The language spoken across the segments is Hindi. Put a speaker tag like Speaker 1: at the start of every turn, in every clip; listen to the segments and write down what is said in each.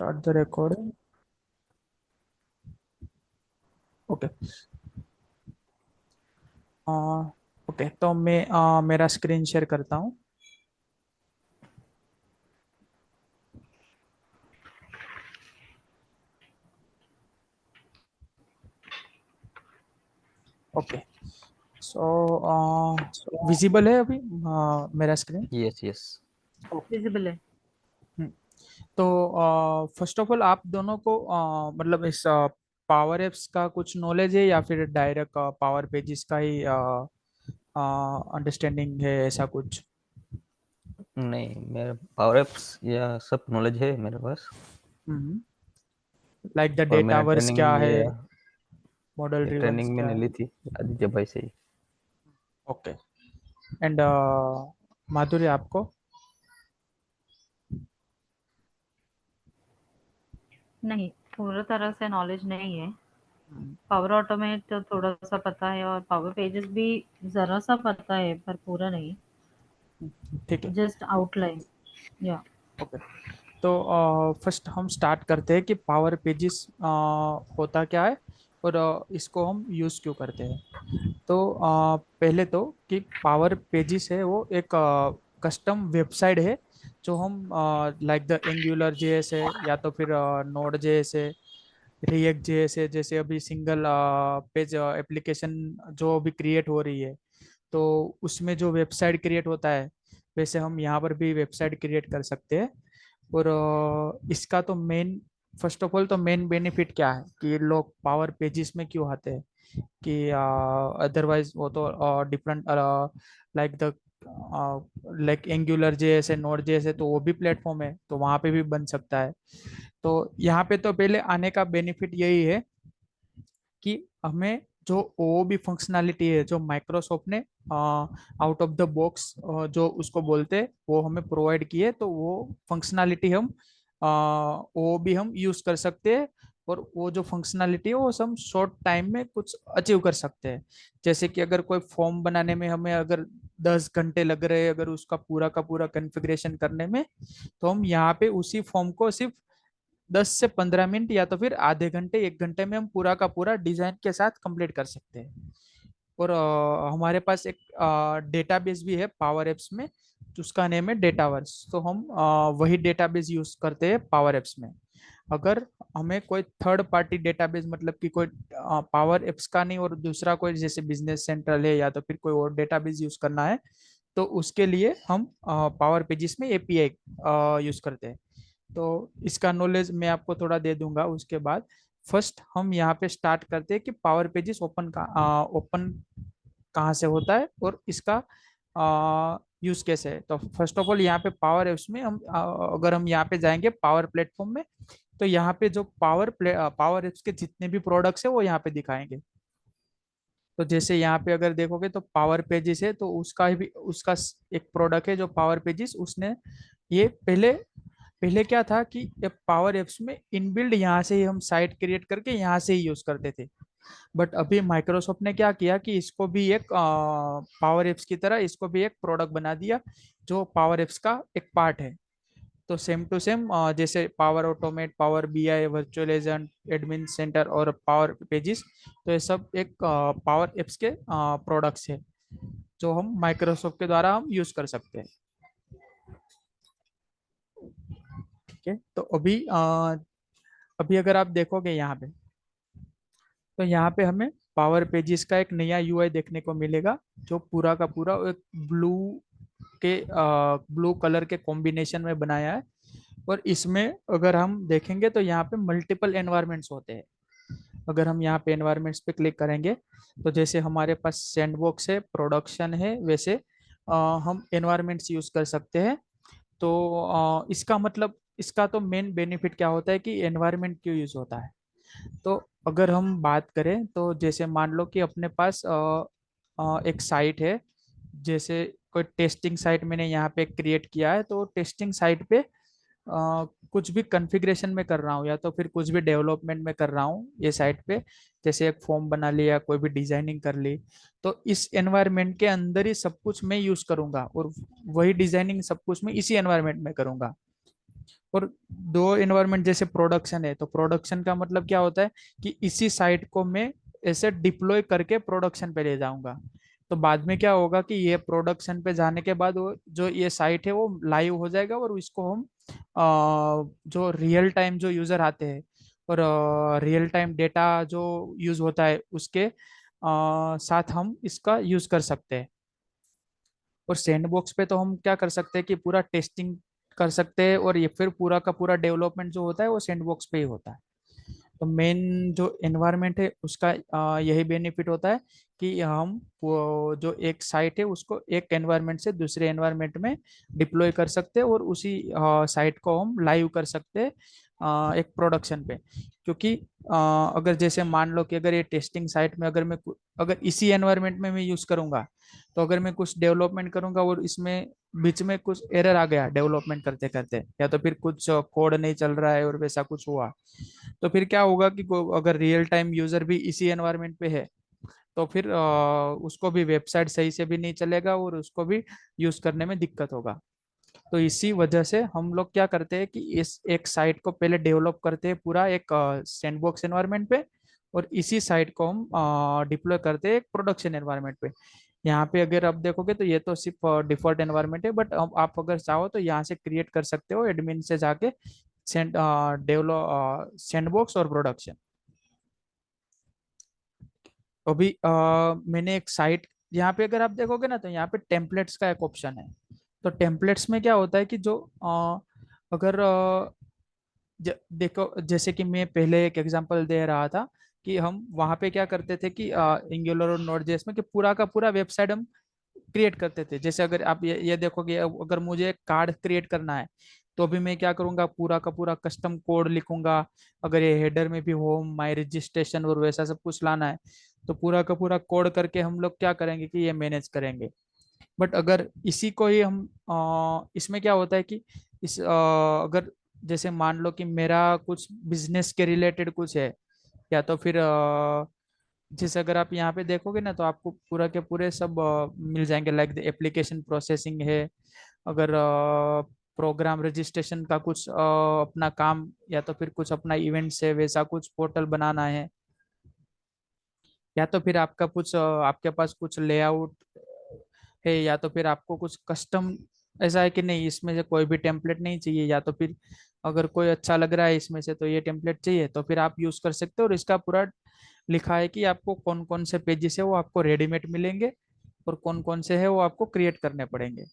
Speaker 1: Start the recording. Okay. Okay, तो मैं मेरा स्क्रीन शेयर करता हूँ। ओके। सो विजिबल है अभी मेरा screen.
Speaker 2: Yes yes.
Speaker 1: Okay.
Speaker 3: Visible है।
Speaker 1: तो फर्स्ट ऑफ ऑल आप दोनों को मतलब इस पावर एप्स का कुछ नॉलेज है या फिर डायरेक्ट पावर पेजेस का ही अंडरस्टैंडिंग है, ऐसा कुछ?
Speaker 2: नहीं, मेरे पावर एप्स या सब नॉलेज है मेरे पास।
Speaker 1: लाइक द
Speaker 2: और
Speaker 1: डेटा
Speaker 2: मैंने
Speaker 1: वर्स क्या
Speaker 2: ट्रेनिंग
Speaker 1: है,
Speaker 2: ये
Speaker 1: मॉडल
Speaker 2: ये
Speaker 1: ड्रिवंस
Speaker 2: ट्रेनिंग
Speaker 1: क्या
Speaker 2: मैंने
Speaker 1: है?
Speaker 2: ली थी आदित्य भाई से ही।
Speaker 1: ओके। एंड माधुरी, आपको?
Speaker 3: नहीं, पूरा तरह से नॉलेज नहीं है।
Speaker 1: हम्म,
Speaker 3: पावर ऑटोमेट तो थोड़ा सा पता है और पावर पेजेस भी जरा सा पता है पर पूरा नहीं।
Speaker 1: ठीक है।
Speaker 3: Just outline. या
Speaker 1: ओके। तो फर्स्ट हम स्टार्ट करते हैं कि पावर पेजेस होता क्या है और इसको हम यूज़ क्यों करते हैं। तो पहले तो कि पावर पेजेस है वो एक कस्टम वेबसाइट है जो हम लाइक द एंगुलर जेएस है या तो फिर नोड जेएस है, रिएक्ट जेएस है, जैसे अभी सिंगल पेज एप्लीकेशन जो अभी क्रिएट हो रही है, तो उसमें जो वेबसाइट क्रिएट होता है वैसे हम यहाँ पर भी वेबसाइट क्रिएट कर सकते हैं। और इसका तो मेन, फर्स्ट ऑफ ऑल तो मेन बेनिफिट क्या है कि लोग पावर पेजेस में क्यों आते हैं कि अदरवाइज वो तो different like the like angular जैसे नोड जैसे तो वो भी प्लेटफॉर्म है तो वहाँ पे भी बन सकता है। तो यहाँ पे तो पहले आने का बेनिफिट यही है कि हमें जो वो भी फंक्शनैलिटी है जो माइक्रोसॉफ्ट ने आउट ऑफ द बॉक्स जो उसको बोलते हैं वो हमें प्रोवाइड किए, तो वो फंक्शनैलिटी हम वो भी हम यूज कर सकते हैं। और वो जो फंक्शनैलिटी है वो हम शॉर्ट टाइम में कुछ अचीव कर सकते हैं। जैसे कि अगर कोई फॉर्म बनाने में हमें अगर 10 घंटे लग रहे हैं अगर उसका पूरा का पूरा कॉन्फ़िगरेशन करने में, तो हम यहाँ पे उसी फॉर्म को सिर्फ 10 से 15 मिनट या तो फिर आधे घंटे 1 घंटे में हम पूरा का पूरा डिजाइन के साथ कंप्लीट कर सकते हैं। और हमारे पास एक डेटाबेस भी है पावर एप्स में जिसका नेम है डेटावर्स, तो हम वही डेटाबेस यूज करते हैं पावर एप्स में। अगर हमें कोई थर्ड पार्टी डेटाबेस मतलब कि कोई पावर एप्स का नहीं और दूसरा कोई जैसे बिजनेस सेंट्रल है या तो फिर कोई और डेटाबेस यूज करना है, तो उसके लिए हम पावर पेजिस में एपीआई यूज करते हैं। तो इसका नॉलेज मैं आपको थोड़ा दे दूंगा उसके बाद। फर्स्ट हम यहाँ पे स्टार्ट करते हैं कि पावर पेजेस ओपन कहाँ से होता है और इसका यूज कैसे है। तो फर्स्ट ऑफ ऑल यहाँ पे पावर एप्स में हम अगर हम यहाँ पे जाएंगे पावर प्लेटफॉर्म में, तो यहाँ पे जो पावर एप्स के जितने भी प्रोडक्ट्स है वो यहाँ पे दिखाएंगे। तो जैसे यहाँ पे अगर देखोगे तो पावर पेजेस है तो उसका भी उसका एक प्रोडक्ट है जो पावर पेजेस उसने ये पहले पहले क्या था कि पावर एप्स में इनबिल्ड यहाँ से ही हम साइट क्रिएट करके यहाँ से ही यूज करते थे। बट अभी माइक्रोसॉफ्ट ने क्या किया कि इसको भी एक पावर एप्स की तरह इसको भी एक प्रोडक्ट बना दिया जो पावर एप्स का एक पार्ट है। तो सेम टू सेम जैसे power automate, power BI, virtual agent, admin centre और पावर पेजेस, तो ये सब एक पावर एप्स के प्रोडक्ट्स है जो हम माइक्रोसॉफ्ट के द्वारा हम यूज कर सकते हैं। ठीक है। तो अभी अगर आप देखोगे यहाँ पे, तो यहाँ पे हमें पावर पेजेस का एक नया यूआई देखने को मिलेगा जो पूरा का पूरा एक के ब्लू कलर के कॉम्बिनेशन में बनाया है। और इसमें अगर हम देखेंगे तो यहाँ पे मल्टीपल एनवायरनमेंट्स होते हैं। अगर हम यहाँ पे एनवायरनमेंट्स पे क्लिक करेंगे तो जैसे हमारे पास सैंडबॉक्स है, प्रोडक्शन है, वैसे हम एनवायरनमेंट्स यूज कर सकते हैं। तो इसका मतलब इसका तो मेन बेनिफिट क्या होता है कि एनवायरनमेंट क्यों यूज होता है। तो अगर हम बात करें तो जैसे मान लो कि अपने पास एक साइट है, जैसे कोई टेस्टिंग साइट मैंने यहाँ पे क्रिएट किया है, तो टेस्टिंग साइट पे कुछ भी कॉन्फ़िगरेशन में कर रहा हूँ या तो फिर कुछ भी डेवलपमेंट में कर रहा हूँ ये साइट पे, जैसे एक फॉर्म बना लिया, कोई भी डिजाइनिंग कर ली, तो इस एनवायरनमेंट के अंदर ही सब कुछ मैं यूज करूंगा और वही डिजाइनिंग सब कुछ मैं इसी एनवायरनमेंट में करूंगा। और दो एनवायरनमेंट जैसे प्रोडक्शन है, तो प्रोडक्शन का मतलब क्या होता है कि इसी साइट को मैं ऐसे डिप्लॉय करके प्रोडक्शन पे ले जाऊंगा। तो बाद में क्या होगा कि ये प्रोडक्शन पे जाने के बाद वो जो ये साइट है वो लाइव हो जाएगा, और इसको हम जो रियल टाइम जो यूजर आते हैं और रियल टाइम डेटा जो यूज होता है उसके साथ हम इसका यूज कर सकते हैं। और सैंडबॉक्स पे तो हम क्या कर सकते हैं कि पूरा टेस्टिंग कर सकते हैं, और ये फिर पूरा का पूरा डेवलपमेंट जो होता है वो सैंडबॉक्स पे ही होता है। तो मेन जो एनवायरनमेंट है उसका यही बेनिफिट होता है कि हम वो जो एक साइट है उसको एक एनवायरनमेंट से दूसरे एनवायरनमेंट में डिप्लॉय कर सकते हैं, और उसी साइट को हम लाइव कर सकते हैं एक प्रोडक्शन पे। क्योंकि अगर जैसे मान लो कि अगर ये टेस्टिंग साइट में अगर अगर इसी एनवायरनमेंट में मैं यूज करूंगा, तो अगर मैं कुछ डेवलपमेंट करूंगा और इसमें बीच में कुछ एरर आ गया डेवलपमेंट करते करते, या तो फिर कुछ कोड नहीं चल रहा है और वैसा कुछ हुआ, तो फिर क्या होगा कि अगर रियल टाइम यूजर भी इसी एनवायरनमेंट पे है, तो फिर उसको भी वेबसाइट सही से भी नहीं चलेगा और उसको भी यूज करने में दिक्कत होगा। तो इसी वजह से हम लोग क्या करते हैं कि इस एक साइट को पहले डेवलप करते हैं पूरा एक सैंडबॉक्स एनवायरनमेंट पे, और इसी साइट को हम डिप्लॉय करते हैं एक प्रोडक्शन एनवायरनमेंट पे। यहाँ पे अगर आप देखोगे तो ये तो सिर्फ डिफॉल्ट एनवायरनमेंट है, बट अब आप अगर चाहो तो यहाँ से क्रिएट कर सकते हो एडमिन से जाके डेवलप सैंडबॉक्स और प्रोडक्शन। अभी मैंने एक साइट, यहाँ पे अगर आप देखोगे ना तो यहाँ पे टेम्पलेट्स का एक ऑप्शन है। तो टेम्पलेट्स में क्या होता है कि जो अगर देखो जैसे कि मैं पहले एक एग्जांपल दे रहा था कि हम वहाँ पे क्या करते थे कि एंगुलर और नोड जेएस में कि पूरा का पूरा वेबसाइट हम क्रिएट करते थे। जैसे अगर आप ये देखोगे, अगर मुझे एक कार्ड क्रिएट करना है, तो अभी मैं क्या करूंगा, पूरा का पूरा कस्टम कोड लिखूंगा। अगर ये हेडर में भी होम माई रजिस्ट्रेशन और वैसा सब कुछ लाना है, तो पूरा का पूरा कोड करके हम लोग क्या करेंगे कि ये मैनेज करेंगे। बट अगर इसी को ही हम इसमें क्या होता है कि अगर जैसे मान लो कि मेरा कुछ बिजनेस के रिलेटेड कुछ है, या तो फिर जैसे अगर आप यहाँ पे देखोगे ना तो आपको पूरा के पूरे सब मिल जाएंगे, लाइक एप्लीकेशन प्रोसेसिंग है, अगर प्रोग्राम रजिस्ट्रेशन का कुछ अपना काम, या तो फिर कुछ अपना इवेंट्स है वैसा कुछ पोर्टल बनाना है, या तो फिर आपका कुछ आपके पास कुछ लेआउट है, या तो फिर आपको कुछ कस्टम ऐसा है कि नहीं इसमें से कोई भी टेम्पलेट नहीं चाहिए, या तो फिर अगर कोई अच्छा लग रहा है इसमें से तो ये टेम्पलेट चाहिए, तो फिर आप यूज कर सकते हो। और इसका पूरा लिखा है कि आपको कौन कौन से पेजेस है वो आपको रेडीमेड मिलेंगे, और कौन कौन से है वो आपको क्रिएट करने पड़ेंगे।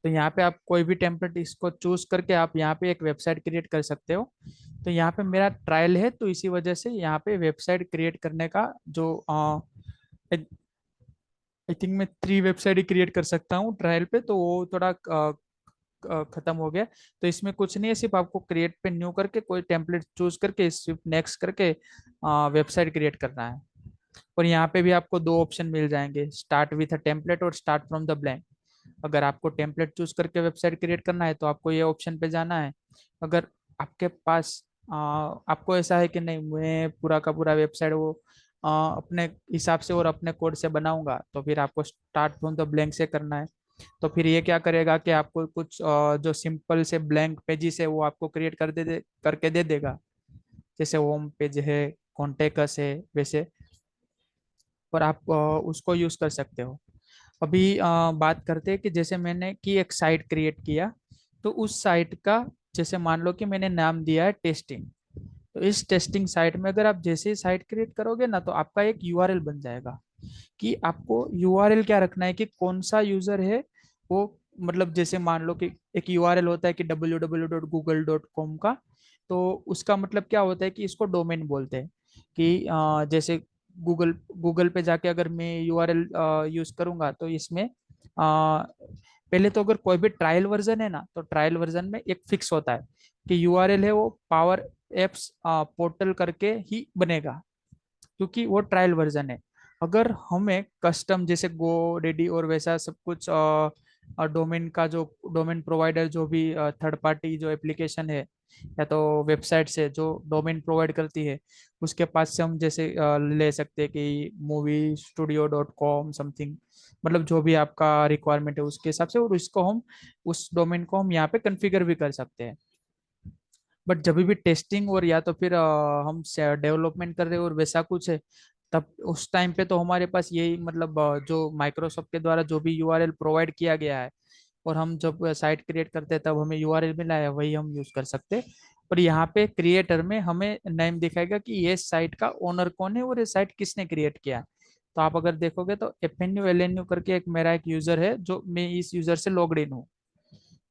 Speaker 1: तो यहाँ पे आप कोई भी टेम्पलेट इसको चूज करके आप यहाँ पे एक वेबसाइट क्रिएट कर सकते हो। तो यहाँ पे मेरा ट्रायल है, तो इसी वजह से यहाँ पे वेबसाइट क्रिएट करने का जो आई थिंक मैं 3 वेबसाइट ही क्रिएट कर सकता हूँ ट्रायल पे, तो वो थोड़ा खत्म हो गया। तो इसमें कुछ नहीं है, सिर्फ आपको क्रिएट पे न्यू करके कोई टेम्पलेट चूज करके सिर्फ नेक्स्ट करके वेबसाइट क्रिएट करना है। और यहाँ पे भी आपको दो ऑप्शन मिल जाएंगे, स्टार्ट विथ अ टेम्पलेट और स्टार्ट फ्रॉम द ब्लैंक। अगर आपको टेम्पलेट चूज करके वेबसाइट क्रिएट करना है तो आपको ये ऑप्शन पे जाना है। अगर आपके पास आपको ऐसा है कि नहीं मैं पूरा का पूरा वेबसाइट वो अपने हिसाब से और अपने कोड से बनाऊंगा, तो फिर आपको स्टार्ट फ्रॉम द ब्लैंक से करना है। तो फिर ये क्या करेगा कि आपको कुछ जो सिंपल से ब्लैंक पेजेस है वो आपको क्रिएट कर करके दे देगा, जैसे होम पेज है, कॉन्टेक्ट है वैसे, पर आप उसको यूज कर सकते हो। अभी बात करते हैं कि जैसे मैंने की एक साइट क्रिएट किया, तो उस साइट का जैसे मान लो कि मैंने नाम दिया है टेस्टिंग। तो इस टेस्टिंग साइट में अगर आप जैसे ही साइट क्रिएट करोगे ना, तो आपका एक यूआरएल बन जाएगा कि आपको यूआरएल क्या रखना है कि कौन सा यूजर है वो, मतलब जैसे मान लो कि एक यूआरएल होता है कि www.google.com का। तो उसका मतलब क्या होता है कि इसको डोमेन बोलते हैं कि जैसे गूगल गूगल पे जाके अगर मैं यूआरएल यूज करूंगा, तो इसमें पहले तो अगर कोई भी ट्रायल वर्जन है ना, तो ट्रायल वर्जन में एक फिक्स होता है कि यूआरएल है वो पावर एप्स पोर्टल करके ही बनेगा, क्योंकि वो ट्रायल वर्जन है। अगर हमें कस्टम जैसे गो डेडी और वैसा सब कुछ डोमेन का जो डोमेन प्रोवाइडर जो भी थर्ड पार्टी जो एप्लीकेशन है या तो वेबसाइट से जो डोमेन प्रोवाइड करती है, उसके पास से हम जैसे ले सकते हैं कि moviestudio.com समथिंग, मतलब जो भी आपका रिक्वायरमेंट है उसके हिसाब से, और इसको हम उस डोमेन को हम यहाँ पे कॉन्फ़िगर भी कर सकते हैं। बट जब भी टेस्टिंग और या तो फिर हम डेवलपमेंट कर रहे हो और वैसा कुछ है, तब उस टाइम पे तो हमारे पास यही मतलब जो माइक्रोसॉफ्ट के द्वारा जो भी यूआरएल प्रोवाइड किया गया है, और हम जब साइट क्रिएट करते हैं तब हमें यूआरएल मिला है वही हम यूज कर सकते हैं। पर यहाँ पे क्रिएटर में हमें नेम दिखाएगा कि ये साइट का ओनर कौन है और ये साइट किसने क्रिएट किया है। तो आप अगर देखोगे तो FNU करके एक मेरा एक यूजर है, जो मैं इस यूजर से लॉग्ड इन हूँ,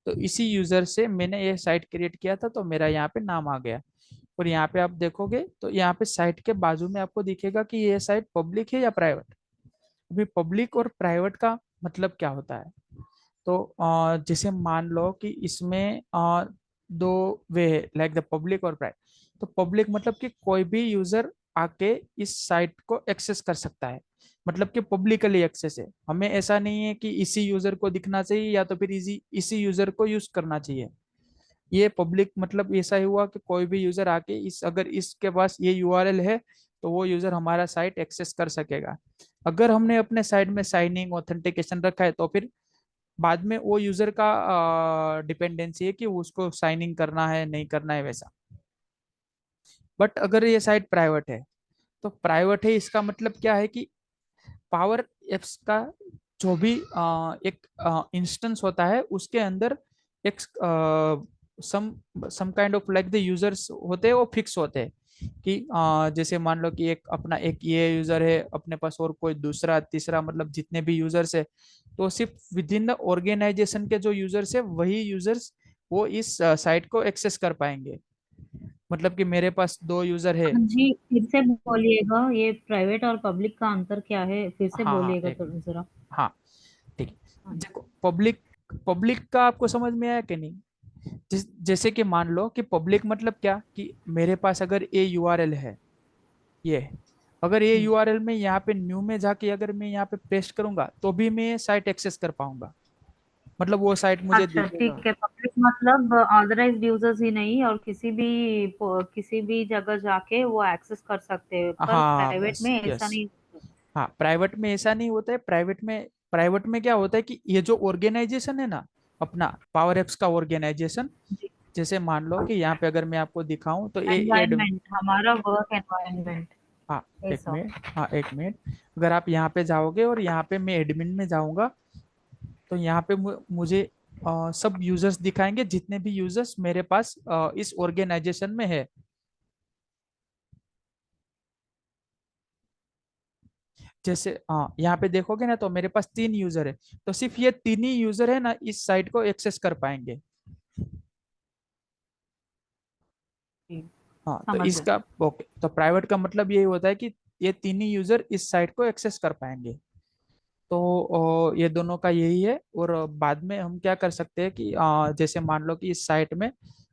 Speaker 1: तो इसी यूजर से मैंने ये साइट क्रिएट किया था, तो मेरा यहाँ पे नाम आ गया। और यहाँ पे आप देखोगे तो यहाँ पे साइट के बाजू में आपको दिखेगा कि ये साइट पब्लिक है या प्राइवेट। अभी पब्लिक और प्राइवेट का मतलब क्या होता है, तो जैसे मान लो कि इसमें दो वे है, लाइक द पब्लिक और प्राइवेट। तो पब्लिक मतलब कि कोई भी यूजर आके इस साइट को एक्सेस कर सकता है, मतलब कि पब्लिकली एक्सेस है। हमें ऐसा नहीं है कि इसी यूजर को दिखना चाहिए या तो फिर इसी इसी यूजर को यूज करना चाहिए। ये पब्लिक मतलब ऐसा ही हुआ कि कोई भी यूजर आके इस अगर इसके पास ये यूआरएल है तो वो यूजर हमारा साइट एक्सेस कर सकेगा। अगर हमने अपने साइट में साइनिंग ऑथेंटिकेशन रखा है तो फिर बाद में वो यूजर का डिपेंडेंसी है कि उसको साइन इन करना है नहीं करना है वैसा। बट अगर ये साइट प्राइवेट है, तो प्राइवेट है इसका मतलब क्या है कि पावर एप्स का जो भी एक इंस्टेंस होता है उसके अंदर एक some some kind of like the users होते हैं, वो फिक्स होते हैं कि जैसे मान लो कि एक अपना एक ये यूजर है अपने पास और कोई दूसरा तीसरा, मतलब जितने भी यूजर्स है तो सिर्फ विद इन द ऑर्गेनाइजेशन के जो यूजर्स है वही यूजर्स वो इस साइट को एक्सेस कर पाएंगे। मतलब कि मेरे पास दो यूजर है।
Speaker 3: हाँ जी, फिर से बोलिएगा, ये प्राइवेट और पब्लिक का अंतर क्या है, फिर से
Speaker 1: हाँ हाँ
Speaker 3: बोलिएगा
Speaker 1: एक
Speaker 3: तो जरा।
Speaker 1: हाँ ठीक है।
Speaker 3: हाँ
Speaker 1: देखो पब्लिक, पब्लिक का आपको समझ में आया कि नहीं। जैसे कि मान लो कि पब्लिक मतलब क्या कि मेरे पास अगर ये यूआरएल है, ये अगर ये
Speaker 3: हम्म।
Speaker 1: यूआरएल में यहाँ पे न्यू में जाके अगर मैं यहाँ पे पेस्ट करूंगा तो भी मैं साइट एक्सेस कर पाऊंगा, मतलब वो साइट मुझे
Speaker 3: अच्छा
Speaker 1: दिखेगा।
Speaker 3: ठीक है, पब्लिक मतलब ऑथराइज्ड यूजर्स ही नहीं, और किसी भी जगह जाके वो एक्सेस कर सकते हैं, पर
Speaker 1: हाँ
Speaker 3: प्राइवेट
Speaker 1: बस
Speaker 3: में ऐसा
Speaker 1: यस।
Speaker 3: नहीं होता।
Speaker 1: हाँ प्राइवेट में ऐसा नहीं होता है। प्राइवेट में क्या होता है कि ये जो ऑर्गेनाइजेशन है ना, अपना पावर एप्स का ऑर्गेनाइजेशन,
Speaker 3: जी।
Speaker 1: जैसे मान लो कि यहाँ पे अगर मैं आपको दिखाऊं तो ये एड।
Speaker 3: एनवायरनमेंट, हमारा वर्क एनवायरनमेंट
Speaker 1: हाँ एक
Speaker 3: ऐसा।
Speaker 1: मिनट, हाँ एक मिनट। अगर आप यहाँ पे जाओगे और यहाँ पे मैं एडमिन में जाऊंगा तो यहाँ पे मुझे सब यूजर्स दिखाएंगे जितने भी यूजर्स मेरे पास इस ऑर्गेनाइजेशन में है। जैसे हाँ यहाँ पे देखोगे ना तो मेरे पास 3 यूजर है, तो सिर्फ ये 3 ही यूजर है ना इस साइट को एक्सेस कर पाएंगे।
Speaker 3: जी,
Speaker 1: हाँ तो
Speaker 3: समझ गए।
Speaker 1: इसका ओके, तो प्राइवेट का मतलब यही होता है कि ये 3 ही यूजर इस साइट को एक्सेस कर पाएंगे। तो ये दोनों का यही है। और बाद में हम क्या कर सकते हैं कि जैसे मान लो कि इस साइट में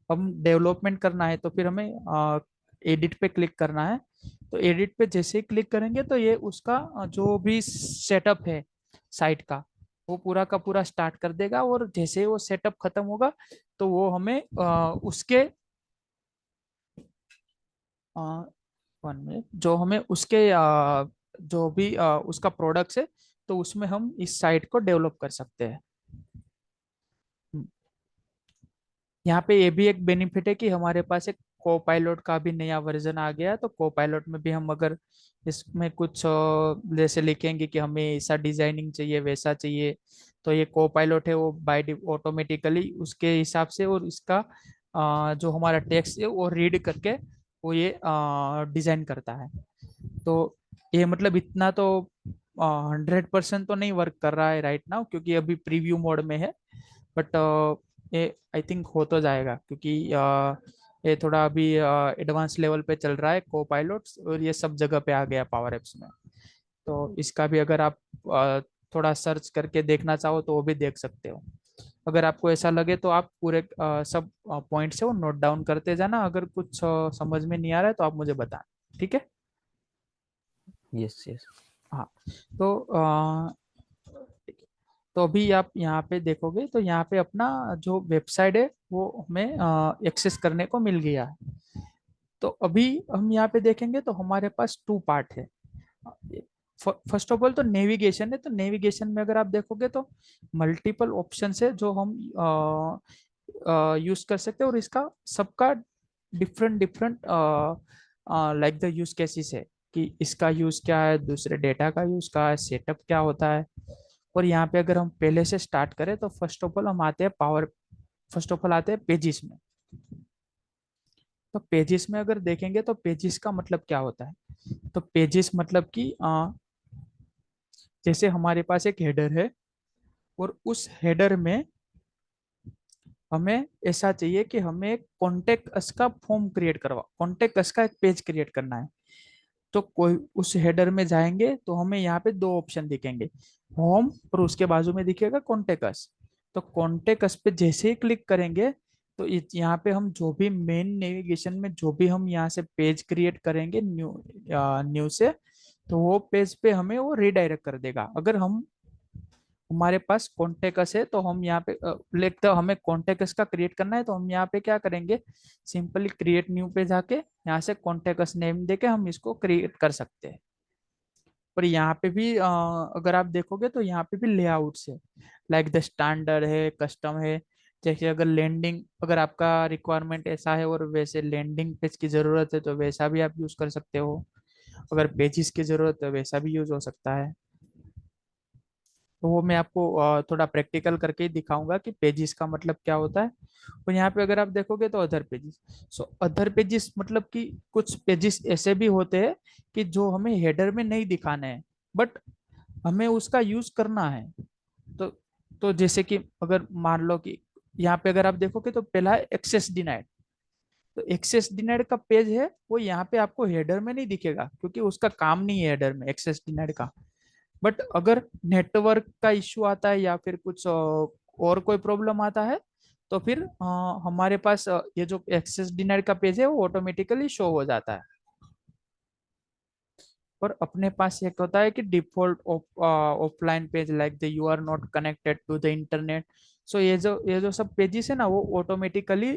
Speaker 1: हम डेवलपमेंट करना है तो फिर हमें एडिट पे क्लिक करना है। तो एडिट पे जैसे ही क्लिक करेंगे तो ये उसका जो भी सेटअप है साइट का वो पूरा का पूरा स्टार्ट कर देगा, और जैसे ही वो सेटअप खत्म होगा तो वो हमें उसके 1 मिनट, जो हमें उसके जो भी उसका प्रोडक्ट्स है तो उसमें हम इस साइट को डेवलप कर सकते हैं। हम्म, यहाँ पे ये भी एक बेनिफिट है कि हमारे पास एक को पायलट का भी नया वर्जन आ गया है। तो को पायलट में भी हम अगर इसमें कुछ जैसे लिखेंगे कि हमें ऐसा डिजाइनिंग चाहिए वैसा चाहिए, तो ये को पायलट है वो बाय ऑटोमेटिकली उसके हिसाब से और इसका जो हमारा टेक्स्ट है वो रीड करके वो ये डिजाइन करता है। तो ये मतलब इतना तो 100% तो नहीं वर्क कर रहा है राइट नाउ क्योंकि अभी प्रीव्यू मोड में है। बट ये आई थिंक हो तो जाएगा क्योंकि ये थोड़ा अभी एडवांस लेवल पे चल रहा है को पायलट, और ये सब जगह पे आ गया पावर एप्स में। तो इसका भी अगर आप थोड़ा सर्च करके देखना चाहो तो वो भी देख सकते हो। अगर आपको ऐसा लगे तो आप पूरे सब पॉइंट से वो नोट डाउन करते जाना, अगर कुछ समझ में नहीं आ रहा है तो आप मुझे बताएं। ठीक है।
Speaker 2: Yes yes.
Speaker 1: हाँ तो तो अभी आप यहाँ पे देखोगे तो यहाँ पे अपना जो वेबसाइट है वो हमें एक्सेस करने को मिल गया है। तो अभी हम यहाँ पे देखेंगे तो हमारे पास टू पार्ट है। फर्स्ट ऑफ ऑल तो नेविगेशन है, तो नेविगेशन में अगर आप देखोगे तो मल्टीपल ऑप्शन है जो हम यूज कर सकते हैं, और इसका सबका different different like the use cases है कि इसका यूज क्या है, दूसरे डेटा का यूज क्या है, सेटअप क्या होता है। और यहाँ पे अगर हम पहले से स्टार्ट करें तो फर्स्ट ऑफ ऑल हम आते हैं पावर, फर्स्ट ऑफ ऑल आते हैं पेजिस में। तो पेजिस में अगर देखेंगे तो पेजिस का मतलब क्या होता है, तो पेजिस मतलब कि जैसे हमारे पास एक हेडर है, और उस हेडर में हमें ऐसा चाहिए कि हमें एक कॉन्टेक्ट अस का फॉर्म क्रिएट करवा, कॉन्टेक्ट अस का एक पेज क्रिएट करना है। तो कोई उस हेडर में जाएंगे तो हमें यहाँ पे दो ऑप्शन दिखेंगे, होम और उसके बाजू में दिखेगा कॉन्टेक्ट अस। तो कॉन्टेक्ट अस पे जैसे ही क्लिक करेंगे तो यहाँ पे हम जो भी मेन नेविगेशन में जो भी हम यहाँ से पेज क्रिएट करेंगे न्यू न्यू से, तो वो पेज पे हमें वो रिडायरेक्ट कर देगा। अगर हम हमारे पास कॉन्टेक्ट है तो हम यहाँ पे तो हमें कॉन्टेक्ट का क्रिएट करना है, तो हम यहाँ पे क्या करेंगे, सिंपली क्रिएट न्यू पे जाके यहाँ से कॉन्टेक्ट नेम देके हम इसको क्रिएट कर सकते हैं। पर यहाँ पे भी अगर आप देखोगे तो यहाँ पे भी लेआउट्स है, लाइक द स्टैंडर्ड है, कस्टम है। जैसे अगर लैंडिंग, अगर आपका रिक्वायरमेंट ऐसा है और वैसे लैंडिंग पेज की जरूरत है तो वैसा भी आप यूज कर सकते हो, अगर पेजिस की जरूरत है वैसा भी यूज हो सकता है। तो वो मैं आपको थोड़ा प्रैक्टिकल करके ही दिखाऊंगा कि पेजिस का मतलब क्या होता है। और यहाँ पे अगर आप देखोगे तो other pages, so other pages मतलब कि कुछ पेजिस ऐसे भी होते हैं कि जो हमें हेडर में नहीं दिखाने हैं, बट हमें उसका यूज करना है। तो तो जैसे कि अगर मान लो कि यहाँ पे अगर आप देखोगे तो पहला है एक्सेस डिनाइड। तो एक्सेस डिनाइड का पेज है वो यहाँ पे आपको हेडर में नहीं दिखेगा, क्योंकि उसका काम नहीं है हेडर में एक्सेस डिनाइड का। बट अगर नेटवर्क का इश्यू आता है या फिर कुछ और कोई प्रॉब्लम आता है, तो फिर हमारे पास ये जो एक्सेस डिनाइड का पेज है वो ऑटोमेटिकली शो हो जाता है। और अपने पास एक होता है कि default offline page, like the you are not connected to the internet. So ये जो सब पेजेस है ना वो ऑटोमेटिकली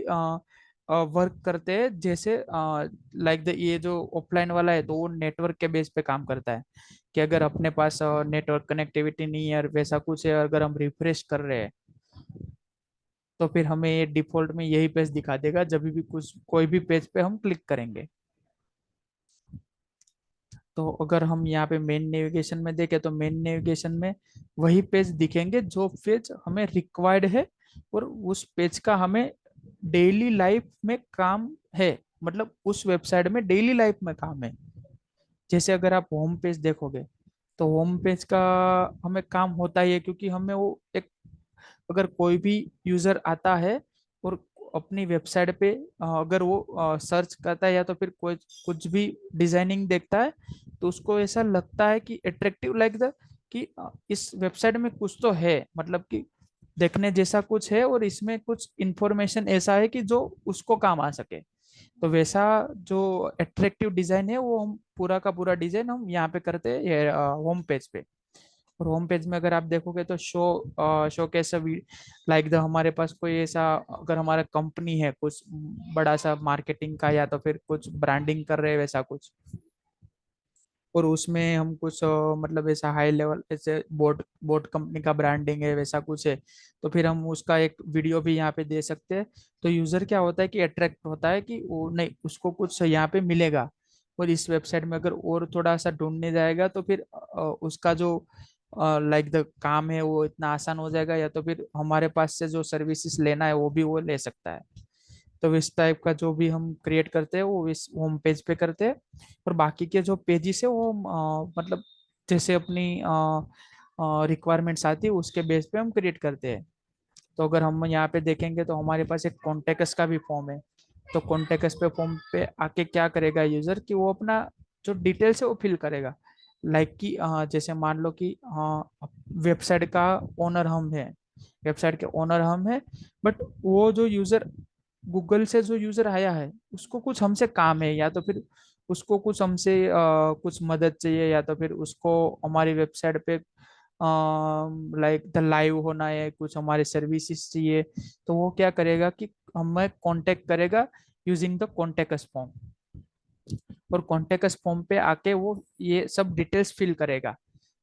Speaker 1: वर्क करते हैं, जैसे लाइक द ये जो ऑफलाइन वाला है तो वो नेटवर्क के बेस पे काम करता है, कि अगर अपने पास नेटवर्क कनेक्टिविटी नहीं है और वैसा कुछ है, अगर हम रिफ्रेश कर रहे हैं तो फिर हमें ये डिफॉल्ट में यही पेज दिखा देगा जब भी कुछ कोई भी पेज पे हम क्लिक करेंगे। तो अगर हम यहाँ पे मेन नेविगेशन में देखें तो मेन नेविगेशन में वही पेज दिखेंगे जो पेज हमें रिक्वायर्ड है, और उस पेज का हमें डेली लाइफ में काम है, मतलब उस वेबसाइट में डेली लाइफ में काम है। जैसे अगर आप होम पेज देखोगे तो होम पेज का हमें काम होता ही है, क्योंकि हमें वो एक, अगर कोई भी यूजर आता है और अपनी वेबसाइट पे अगर वो सर्च करता है या तो फिर कोई कुछ भी डिजाइनिंग देखता है, तो उसको ऐसा लगता है कि अट्रैक्टिव लाइक द कि इस वेबसाइट में कुछ तो है, मतलब कि देखने जैसा कुछ है और इसमें कुछ इंफॉर्मेशन ऐसा है कि जो उसको काम आ सके। तो वैसा जो अट्रैक्टिव डिजाइन है वो हम पूरा का पूरा डिजाइन हम यहाँ पे करते हैं होम पेज पे। और होम पेज में अगर आप देखोगे तो शो कैसा लाइक द हमारे पास कोई ऐसा, अगर हमारा कंपनी है कुछ बड़ा सा मार्केटिंग का या तो फिर कुछ ब्रांडिंग कर रहे हैं वैसा कुछ, और उसमें हम कुछ मतलब ऐसा हाई लेवल ऐसे बोट बोट कंपनी का ब्रांडिंग है वैसा कुछ है, तो फिर हम उसका एक वीडियो भी यहाँ पे दे सकते हैं। तो यूजर क्या होता है कि अट्रैक्ट होता है कि वो नहीं, उसको कुछ यहाँ पे मिलेगा। और इस वेबसाइट में अगर और थोड़ा सा ढूंढने जाएगा तो फिर उसका जो लाइक द काम है वो इतना आसान हो जाएगा, या तो फिर हमारे पास से जो सर्विसेज लेना है वो भी वो ले सकता है। तो इस टाइप का जो भी हम क्रिएट करते हैं वो इस होम पेज पे करते हैं। और बाकी के जो पेजेस है वो मतलब जैसे अपनी रिक्वायरमेंट्स आती है उसके बेस पे हम क्रिएट करते हैं। तो अगर हम यहाँ पे देखेंगे तो हमारे पास एक कॉन्टेक्ट का भी फॉर्म है। तो कॉन्टेक्ट पे फॉर्म पे आके क्या करेगा यूजर कि वो अपना जो डिटेल्स है वो फिल करेगा। लाइक कि जैसे मान लो कि वेबसाइट का ओनर हम है, वेबसाइट के ओनर हम है, बट वो जो यूजर गूगल से जो यूजर आया है उसको कुछ हमसे काम है, या तो फिर उसको कुछ हमसे कुछ मदद चाहिए, या तो फिर उसको हमारी वेबसाइट पे लाइक द लाइव होना है, कुछ हमारे सर्विसेज चाहिए, तो वो क्या करेगा कि हमें कांटेक्ट करेगा यूजिंग द कॉन्टेक्ट फॉर्म। और कॉन्टेक्ट फॉर्म पे आके वो ये सब डिटेल्स फिल करेगा,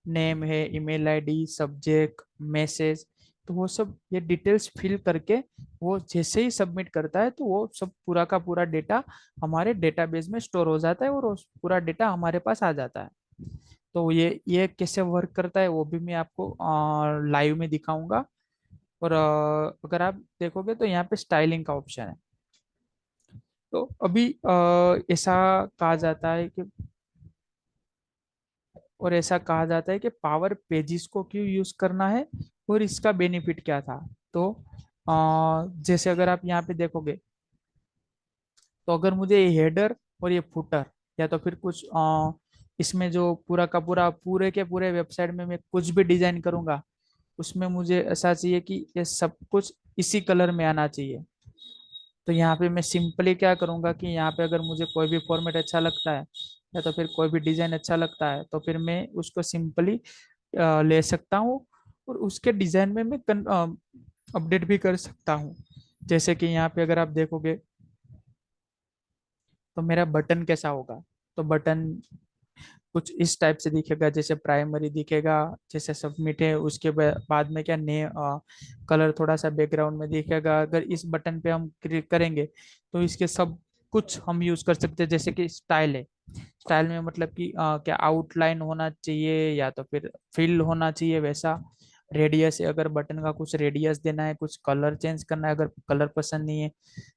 Speaker 1: नेम है, ईमेल आईडी, सब्जेक्ट, मैसेज, तो वो सब ये डिटेल्स फिल करके वो जैसे ही सबमिट करता है तो वो सब पूरा का पूरा डेटा हमारे डेटाबेस में स्टोर हो जाता है और वो पूरा डेटा हमारे पास आ जाता है। तो ये कैसे वर्क करता है वो भी मैं आपको लाइव में दिखाऊंगा। और अगर आप देखोगे तो यहाँ पे स्टाइलिंग का ऑप्शन है। तो अभी ऐसा कहा जाता है कि और ऐसा कहा जाता है कि पावर पेजेस को क्यों यूज करना है और इसका बेनिफिट क्या था। तो जैसे अगर आप यहाँ पे देखोगे तो अगर मुझे ये हेडर और ये फुटर या तो फिर कुछ इसमें जो पूरा का पूरा पूरे के पूरे वेबसाइट में मैं कुछ भी डिजाइन करूंगा, उसमें मुझे ऐसा चाहिए कि ये सब कुछ इसी कलर में आना चाहिए। तो यहाँ पे मैं सिंपली क्या करूँगा कि यहाँ पे अगर मुझे कोई भी फॉर्मेट अच्छा लगता है या तो फिर कोई भी डिज़ाइन अच्छा लगता है तो फिर मैं उसको सिंपली ले सकता हूँ और उसके डिज़ाइन में मैं अपडेट भी कर सकता हूँ। जैसे कि यहाँ पे अगर आप देखोगे तो मेरा बटन कैसा होगा, तो बटन कुछ इस टाइप से दिखेगा, जैसे प्राइमरी दिखेगा, जैसे सबमिट है उसके बाद में क्या ने कलर थोड़ा सा बैकग्राउंड में दिखेगा। अगर इस बटन पे हम क्लिक करेंगे तो इसके सब कुछ हम यूज कर सकते हैं। जैसे कि स्टाइल है, स्टाइल में मतलब कि क्या आउटलाइन होना चाहिए या तो फिर फिल होना चाहिए वैसा। रेडियस है, अगर बटन का कुछ रेडियस देना है, कुछ कलर चेंज करना है, अगर कलर पसंद नहीं है।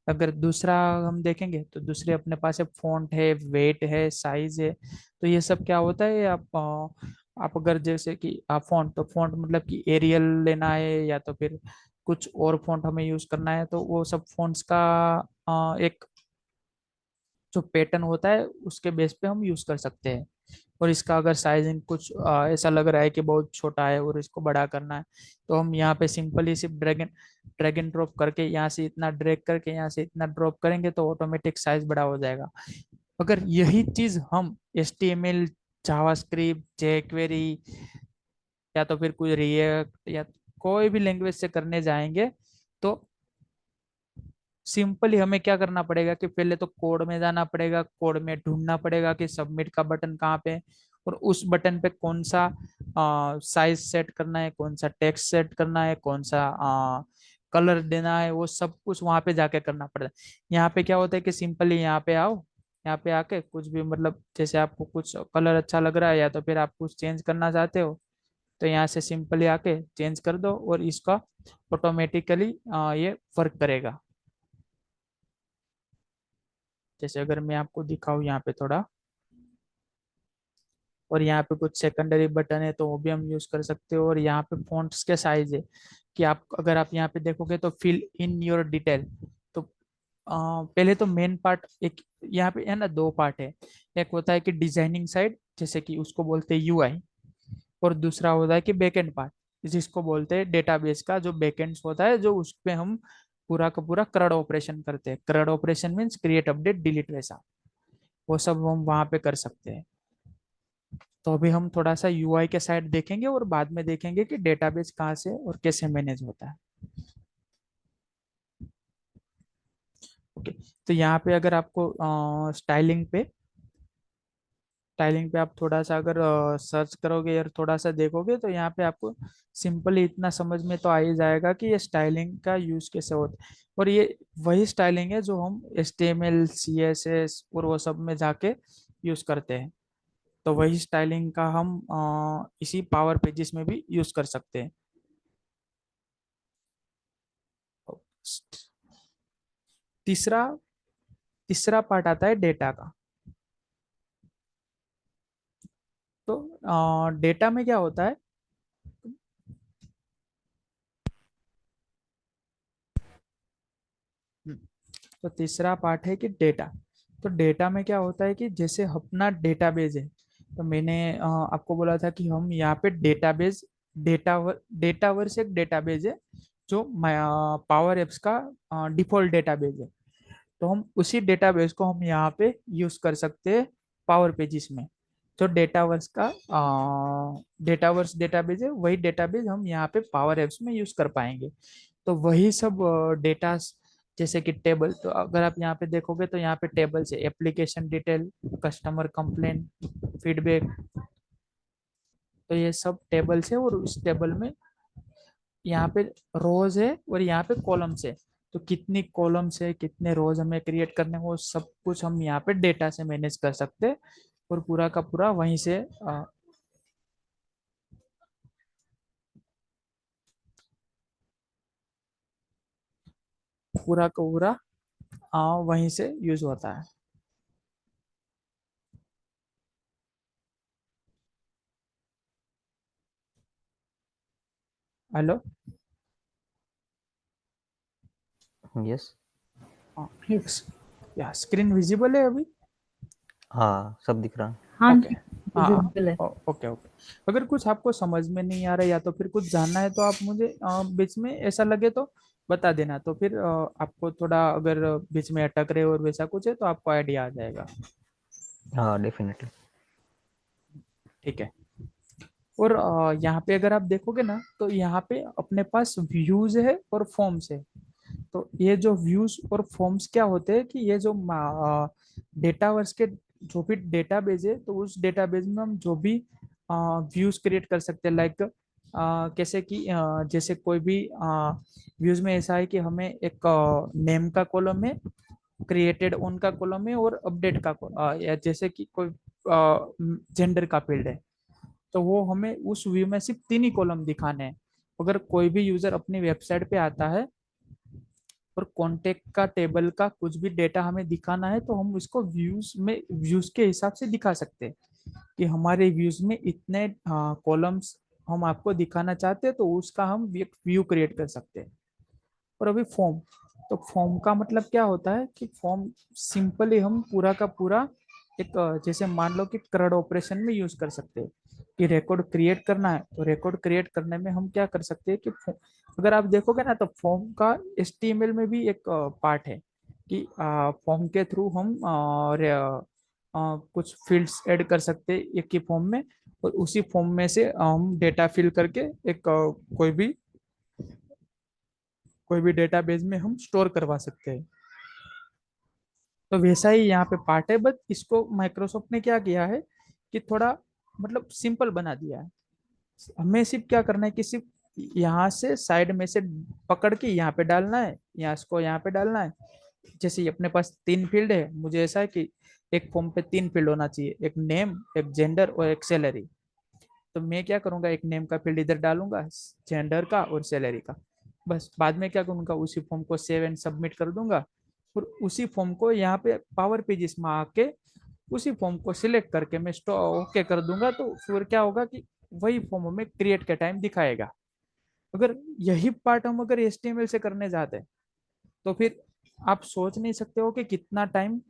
Speaker 1: अगर दूसरा हम देखेंगे तो दूसरे अपने पास है फॉन्ट है, वेट है, साइज है। तो ये सब क्या होता है, आप अगर जैसे कि आप फॉन्ट, तो फॉन्ट मतलब कि एरियल लेना है या तो फिर कुछ और फॉन्ट हमें यूज करना है, तो वो सब फॉन्ट्स का एक जो पैटर्न होता है उसके बेस पे हम यूज कर सकते हैं। और इसका अगर साइजिंग कुछ ऐसा लग रहा है कि बहुत छोटा है और इसको बड़ा करना है, तो हम यहाँ पे सिंपली सिर्फ ड्रैग एंड ड्रॉप करके यहाँ से इतना ड्रैग करके यहाँ से इतना ड्रॉप करेंगे तो ऑटोमेटिक साइज बड़ा हो जाएगा। अगर यही चीज हम HTML, जावास्क्रिप्ट, jQuery या तो फिर कुछ रिएक्ट या कोई भी लैंग्वेज से करने जाएंगे तो सिंपली हमें क्या करना पड़ेगा कि पहले तो कोड में जाना पड़ेगा, कोड में ढूंढना पड़ेगा कि सबमिट का बटन कहाँ पे है और उस बटन पे कौन सा साइज सेट करना है, कौन सा टेक्स्ट सेट करना है, कौन सा कलर देना है, वो सब कुछ वहां पे जाके करना पड़ता है। यहाँ पे क्या होता है कि सिंपली यहाँ पे आओ, यहाँ पे आके कुछ भी मतलब जैसे आपको कुछ कलर अच्छा लग रहा है या तो फिर आप कुछ चेंज करना चाहते हो तो यहाँ से सिंपली आके चेंज कर दो और इसका ऑटोमेटिकली ये वर्क करेगा। जैसे अगर मैं आपको दिखाऊं यहाँ पे थोड़ा, और यहाँ पे कुछ सेकेंडरी बटन है तो वो भी हम यूज कर सकते हो। और यहाँ पे फॉन्ट्स के साइज है कि आप अगर आप यहाँ पे देखोगे तो फिल इन योर डिटेल। तो पहले तो मेन पार्ट एक यहाँ पे है ना, दो पार्ट है। एक होता है कि डिजाइनिंग साइड, जैसे कि उसको बोलते हैं UI, और दूसरा होता है कि बैकएंड पार्ट, जिसको बोलते हैं डेटाबेस का जो बैकएंड होता है, जो उस पे हम पूरा का पूरा CRUD ऑपरेशन करते हैं। CRUD operation means create, update, delete, वैसा वो सब हम वहां पे कर सकते हैं। तो अभी हम थोड़ा सा UI के साइड देखेंगे और बाद में देखेंगे कि डेटाबेस कहाँ से और कैसे मैनेज होता है। ओके, तो यहाँ पे अगर आपको स्टाइलिंग पे आप थोड़ा सा अगर सर्च करोगे और थोड़ा सा देखोगे तो यहाँ पे आपको सिंपली इतना समझ में तो आ ही जाएगा कि ये स्टाइलिंग का यूज कैसे होता है। और ये वही स्टाइलिंग है जो हम HTML, CSS और वो सब में जाके यूज करते हैं। तो वही स्टाइलिंग का हम इसी पावर पेजेस में भी यूज कर सकते हैं। तीसरा तीसरा पार्ट आता है डेटा का। तो डेटा में क्या होता है, तो तीसरा पार्ट है कि डेटा। तो डेटा में क्या होता है कि जैसे अपना डेटाबेस है, तो मैंने आपको बोला था कि हम यहाँ पे डेटाबेस, डेटावर्स एक डेटाबेस है जो पावर एप्स का डिफॉल्ट डेटाबेस है। तो हम उसी डेटाबेस को हम यहाँ पे यूज कर सकते हैं पावर पेजिस में। जो डेटावर्स डेटाबेस है, वही डेटाबेस हम यहाँ पे पावर एप्स में यूज कर पाएंगे। तो वही सब डेटा, जैसे कि टेबल, तो अगर आप यहाँ पे देखोगे तो यहाँ पे टेबल्स है, application detail, customer complain, feedback. तो ये सब टेबल्स है, और उस टेबल में यहाँ पे रोज है और यहाँ पे कॉलम्स है। तो कितनी कॉलम्स है, कितने रोज हमें क्रिएट करने हैं, वो सब कुछ हम यहाँ पे डेटा से मैनेज कर सकते हैं। और पूरा का पूरा वहीं से पूरा का पूरा वहीं से यूज होता है। हेलो।
Speaker 2: यस।
Speaker 1: हाँ।
Speaker 3: यस।
Speaker 1: या स्क्रीन विजिबल है अभी?
Speaker 2: हाँ, सब दिख रहा है।
Speaker 3: हाँ
Speaker 1: ओके।
Speaker 3: जी,
Speaker 1: हाँ।
Speaker 3: विजिबल है।
Speaker 1: Okay okay. अगर कुछ आपको समझ में नहीं आ रहा या तो फिर कुछ जानना है तो आप मुझे बीच में ऐसा लगे तो बता देना, तो फिर आपको थोड़ा अगर बीच में अटक रहे और वैसा कुछ है तो आपको आइडिया आ जाएगा।
Speaker 2: हाँ, डेफिनेटली।
Speaker 1: ठीक है। और यहाँ पे अगर आप देखोगे ना तो यहाँ पे अपने पास व्यूज है और फॉर्म्स है। तो ये जो व्यूज और फॉर्म्स क्या होते हैं कि ये जो डेटावर्स के जो भी डेटाबेस है, तो उस डेटाबेस में हम जो भी व्यूज क्रिएट कर सकते हैं। लाइक कैसे कि जैसे कोई भी व्यूज में ऐसा है कि हमें एक नेम का कॉलम है, क्रिएटेड ऑन का कॉलम है, और अपडेट का या जैसे कि कोई जेंडर का फील्ड है, तो वो हमें उस व्यू में सिर्फ तीन ही कॉलम दिखाने हैं। अगर कोई भी यूजर अपनी वेबसाइट पे आता है और कॉन्टेक्ट का टेबल का कुछ भी डेटा हमें दिखाना है, तो हम उसको व्यूज के हिसाब से दिखा सकते हैं कि हमारे व्यूज में इतने कॉलम्स हम आपको दिखाना चाहते हैं, तो उसका हम एक व्यू क्रिएट कर सकते हैं। और अभी फॉर्म, तो फॉर्म का मतलब क्या होता है कि फॉर्म सिंपली हम पूरा का पूरा एक जैसे मान लो कि CRUD ऑपरेशन में यूज कर सकते हैं। कि रिकॉर्ड क्रिएट करना है, तो रिकॉर्ड क्रिएट करने में हम क्या कर सकते हैं कि अगर आप देखोगे ना तो फॉर्म का HTML में भी एक पार्ट है कि फॉर्म के थ्रू हम कुछ फील्ड्स ऐड कर सकते हैं एक ही फॉर्म में, और उसी फॉर्म में से हम डेटा फिल करके एक कोई भी डेटाबेस में हम स्टोर करवा सकते हैं। तो वैसा ही यहाँ पे पार्ट है, बट इसको माइक्रोसॉफ्ट ने क्या किया है कि थोड़ा मतलब सिंपल बना दिया है। हमें सिर्फ क्या करना है कि सिर्फ यहाँ से साइड में से पकड़ के यहाँ पे डालना है, या इसको यहाँ पे डालना है। जैसे ही अपने पास तीन फील्ड है, मुझे ऐसा है कि एक फॉर्म पे तीन फील्ड होना चाहिए, एक नेम, एक जेंडर और एक सैलरी। तो मैं क्या करूंगा, एक नेम का फील्ड इधर डालूंगा, जेंडर का और सैलरी का। बस बाद में क्या करूंगा, उसी फॉर्म को सेव एंड सबमिट कर दूंगा। और उसी फॉर्म को यहाँ पे पावर पेजेस में आके उसी फॉर्म को सिलेक्ट करके मैं ओके कर दूंगा, तो फिर क्या होगा कि वही फॉर्म हमें क्रिएट के टाइम दिखाएगा। अगर यही पार्ट हम अगर HTML से करने जाते हैं, तो फिर आप सोच नहीं सकते हो कि कितना टाइम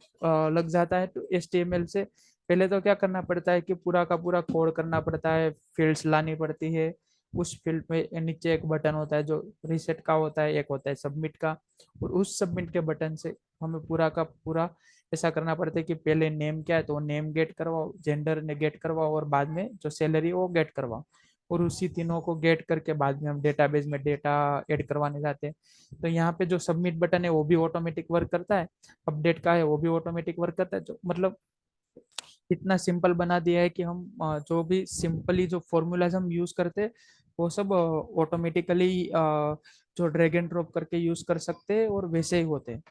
Speaker 1: लग जाता है। तो HTML से पहले तो क्या करना पड़ता है कि पूरा का पूरा कोड करना पड़ता है, फील्ड्स लानी पड़ती है। उस फील्ड में नीचे एक बटन होता है जो रीसेट का होता है, एक होता है सबमिट का। और उस सबमिट के बटन से हमें पूरा का पूरा ऐसा करना पड़ता है कि पहले नेम क्या है तो नेम गेट करवाओ, जेंडर ने गेट करवाओ, और बाद में जो सैलरी वो गेट करवाओ। और उसी तीनों को गेट करके बाद में हम डेटाबेस में डेटा ऐड करवाने जाते हैं। तो यहाँ पे जो सबमिट बटन है वो भी ऑटोमेटिक वर्क करता है, अपडेट का है वो भी ऑटोमेटिक वर्क करता है। जो मतलब इतना सिंपल बना दिया है कि हम जो भी सिंपली जो फॉर्मूलाज हम यूज करते हैं, वो सब ऑटोमेटिकली जो ड्रैग एंड ड्रॉप करके यूज कर सकते हैं और वैसे ही होते हैं।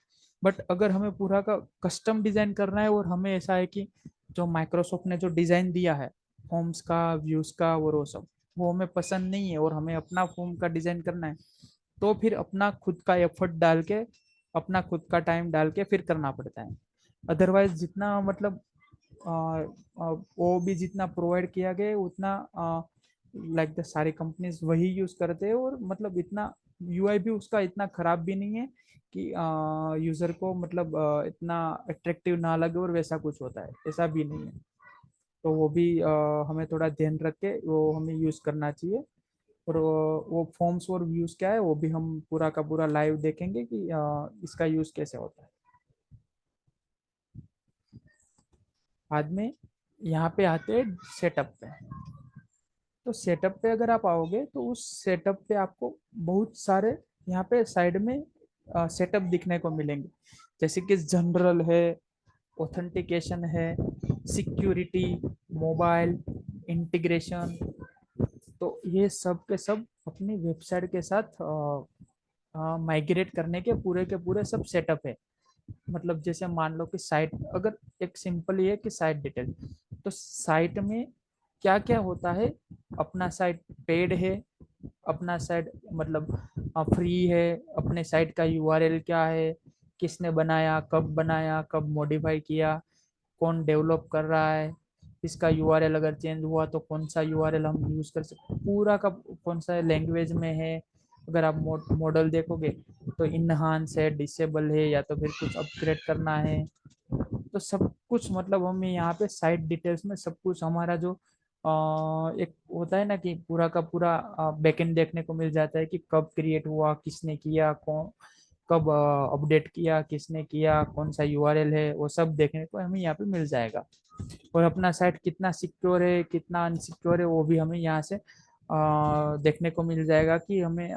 Speaker 1: बट अगर हमें पूरा का कस्टम डिजाइन करना है, और हमें ऐसा है कि जो माइक्रोसॉफ्ट ने जो डिजाइन दिया है फॉर्म्स का, व्यूज का और वो सब, वो हमें पसंद नहीं है और हमें अपना फॉर्म का डिजाइन करना है, तो फिर अपना खुद का एफर्ट डाल के, अपना खुद का टाइम डाल के फिर करना पड़ता है। अदरवाइज जितना मतलब वो भी जितना प्रोवाइड किया गया है उतना लाइक द सारी कंपनीज वही यूज करते हैं, और मतलब इतना UI भी उसका इतना खराब भी नहीं है कि यूजर को मतलब इतना अट्रैक्टिव ना लगे और वैसा कुछ होता है, ऐसा भी नहीं है। तो वो भी हमें थोड़ा ध्यान रख के वो हमें यूज करना चाहिए। और वो फॉर्म्स और व्यूज क्या है वो भी हम पूरा का पूरा लाइव देखेंगे कि इसका यूज कैसे होता है बाद में। यहाँ पे आते हैं सेटअप पे। तो सेटअप पे अगर आप आओगे तो उस सेटअप पे आपको बहुत सारे यहाँ पे साइड में सेटअप दिखने को मिलेंगे, जैसे कि जनरल है, ऑथेंटिकेशन है, सिक्योरिटी, मोबाइल, इंटीग्रेशन। तो ये सब के सब अपनी वेबसाइट के साथ माइग्रेट करने के पूरे सब सेटअप है। मतलब जैसे मान लो कि साइट, अगर एक सिंपल ये है कि साइट डिटेल, तो साइट में क्या क्या होता है, अपना साइट पेड है, अपना साइट मतलब फ्री है, अपने साइट का यूआरएल क्या है, किसने बनाया, कब मॉडिफाई किया, कौन डेवलप कर रहा है, इसका यूआरएल अगर चेंज हुआ तो कौन सा यूआरएल हम यूज कर सकते, पूरा का कौन सा लैंग्वेज में है। अगर आप मॉडल देखोगे तो इनहांस है, डिसेबल है, या तो फिर कुछ अपग्रेड करना है। तो सब कुछ मतलब हमें यहाँ पे साइट डिटेल्स में सब कुछ हमारा जो एक होता है ना कि पूरा का पूरा बैकएंड देखने को मिल जाता है कि कब क्रिएट हुआ, किसने किया, कौन कब अपडेट किया, किसने किया, कौन सा यूआरएल है, वो सब देखने को हमें यहाँ पे मिल जाएगा। और अपना साइट कितना सिक्योर है, कितना अनसिक्योर है, वो भी हमें यहाँ से देखने को मिल जाएगा कि हमें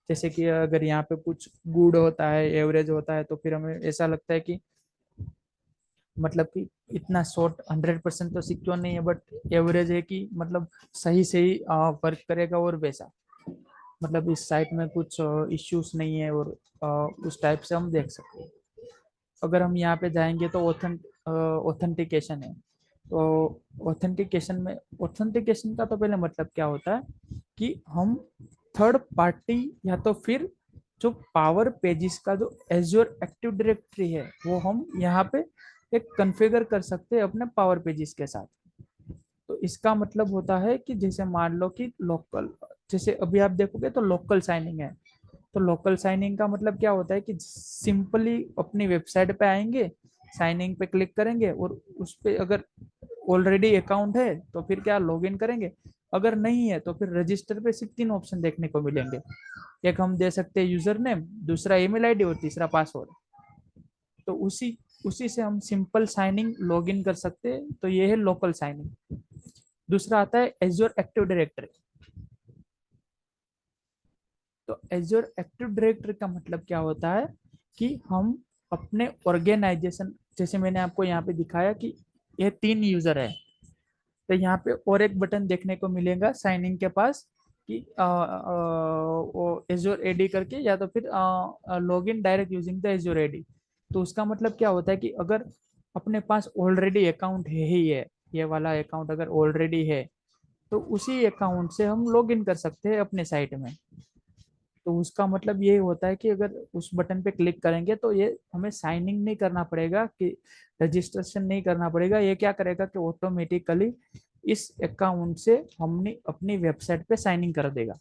Speaker 1: जैसे कि अगर यहाँ पे कुछ गुड होता है, एवरेज होता है, तो फिर हमें ऐसा लगता है कि मतलब कि इतना शॉर्ट 100% तो सिक्योर नहीं है, बट एवरेज है कि मतलब सही सही वर्क करेगा, और वैसा मतलब इस साइट में कुछ इश्यूज नहीं है, और उस टाइप से हम देख सकते हैं। अगर हम यहाँ पे जाएंगे तो ऑथेंटिकेशन है। तो ऑथेंटिकेशन का तो पहले मतलब क्या होता है कि हम थर्ड पार्टी या तो फिर जो पावर पेजेस का जो एज्योर एक्टिव डायरेक्टरी है, वो हम यहाँ पे एक कॉन्फ़िगर कर सकते हैं अपने पावर पेजेस के साथ। तो इसका मतलब होता है कि जैसे मान लो कि लोकल, जैसे अभी आप देखोगे तो लोकल साइनिंग है। तो लोकल साइनिंग का मतलब क्या होता है कि सिंपली अपनी वेबसाइट पे आएंगे, साइनिंग पे क्लिक करेंगे, और उस पे अगर ऑलरेडी अकाउंट है तो फिर क्या लॉगिन करेंगे, अगर नहीं है तो फिर रजिस्टर पे सिर्फ 3 ऑप्शन देखने को मिलेंगे। एक हम दे सकते हैं यूजर नेम, दूसरा ईमेल आईडी, और तीसरा पासवर्ड। तो उसी उसी से हम सिंपल साइनिंग लॉगिन कर सकते हैं। तो ये है लोकल साइनिंग। दूसरा आता है एज्योर एक्टिव डायरेक्टरी। तो एज्योर एक्टिव डायरेक्टरी का मतलब क्या होता है कि हम अपने ऑर्गेनाइजेशन, जैसे मैंने आपको यहाँ पे दिखाया कि ये 3 यूजर है, तो यहाँ पे और एक बटन देखने को मिलेगा साइनिंग के पास कि वो एज्योर एडी करके, या तो फिर log in direct using the Azure AD. तो उसका मतलब क्या होता है कि अगर अपने पास ऑलरेडी अकाउंट है ही है, ये वाला अकाउंट अगर ऑलरेडी है, तो उसी अकाउंट से हम लॉग इन कर सकते हैं अपने साइट में। तो उसका मतलब ये होता है कि अगर उस बटन पे क्लिक करेंगे तो ये हमें साइन इन नहीं करना पड़ेगा, कि रजिस्ट्रेशन नहीं करना पड़ेगा। ये क्या करेगा कि ऑटोमेटिकली इस अकाउंट से हमने अपनी वेबसाइट पे साइन इन कर देगा।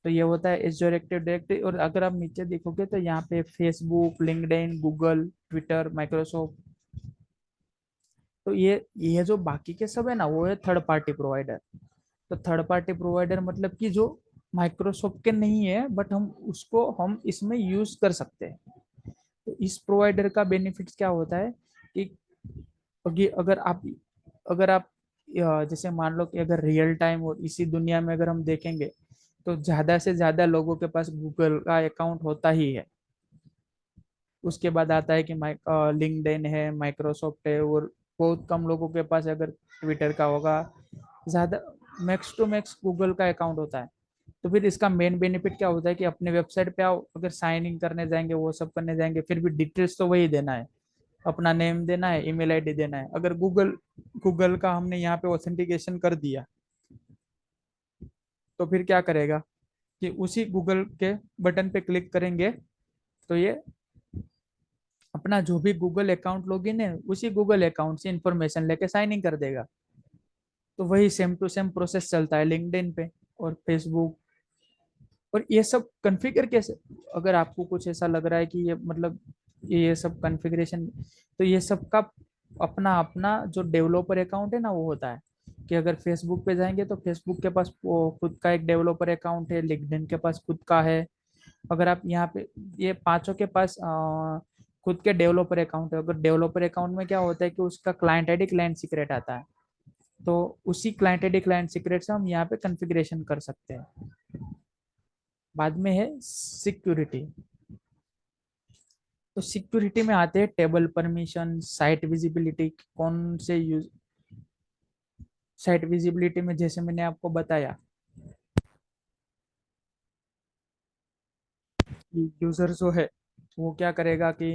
Speaker 1: तो ये होता है एज्योर एक्टिव डायरेक्टरी। और अगर आप नीचे देखोगे तो यहाँ पे Facebook, LinkedIn, Google, Twitter, Microsoft, तो ये जो बाकी के सब है ना, वो है थर्ड पार्टी प्रोवाइडर। तो थर्ड पार्टी प्रोवाइडर मतलब कि जो माइक्रोसॉफ्ट के नहीं है, बट हम इसमें यूज कर सकते हैं। तो इस प्रोवाइडर का बेनिफिट्स क्या होता है कि अगर आप जैसे मान लो कि अगर रियल टाइम और इसी दुनिया में अगर हम देखेंगे, तो ज्यादा से ज्यादा लोगों के पास गूगल का अकाउंट होता ही है। उसके बाद आता है कि लिंक्डइन है, माइक्रोसॉफ्ट है, और बहुत कम लोगों के पास अगर ट्विटर का होगा। ज्यादा मैक्स टू मैक्स गूगल का अकाउंट होता है। तो फिर इसका मेन बेनिफिट क्या होता है कि अपने वेबसाइट पे आओ, अगर साइन इन करने जाएंगे, वो सब करने जाएंगे, फिर भी डिटेल्स तो वही देना है, अपना नेम देना है, ईमेल आईडी देना है। अगर गूगल का हमने यहाँ पे ऑथेंटिकेशन कर दिया, तो फिर क्या करेगा कि उसी गूगल के बटन पे क्लिक करेंगे, तो ये अपना जो भी गूगल अकाउंट लॉगिन है, उसी गूगल अकाउंट से इंफॉर्मेशन लेके साइन इन कर देगा। तो वही सेम टू सेम प्रोसेस चलता है लिंक्डइन पे और फेसबुक। और ये सब कॉन्फ़िगर कैसे, अगर आपको कुछ ऐसा लग रहा है कि ये मतलब ये सब कॉन्फ़िगरेशन, तो ये सब का अपना अपना जो डेवलपर अकाउंट है ना, वो होता है कि अगर फेसबुक पे जाएंगे तो फेसबुक के पास वो खुद का एक डेवलपर अकाउंट है, लिंक्डइन के पास खुद का है। अगर आप यहाँ पे, ये पांचों के पास खुद के डेवलपर अकाउंट है। अगर डेवलपर अकाउंट में क्या होता है कि उसका क्लाइंट आईडी क्लाइंट सीक्रेट आता है। तो उसी क्लाइंट आईडी क्लाइंट सीक्रेट से हम यहाँ पे कॉन्फ़िगरेशन कर सकते हैं। बाद में है सिक्योरिटी। तो सिक्योरिटी में आते हैं टेबल परमिशन, साइट विजिबिलिटी, कौन से यूज, साइट विजिबिलिटी में जैसे मैंने आपको बताया कि यूजर जो है वो क्या करेगा कि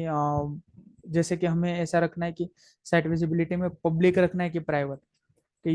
Speaker 1: जैसे कि हमें ऐसा रखना है कि साइट विजिबिलिटी में पब्लिक रखना है कि प्राइवेट, कि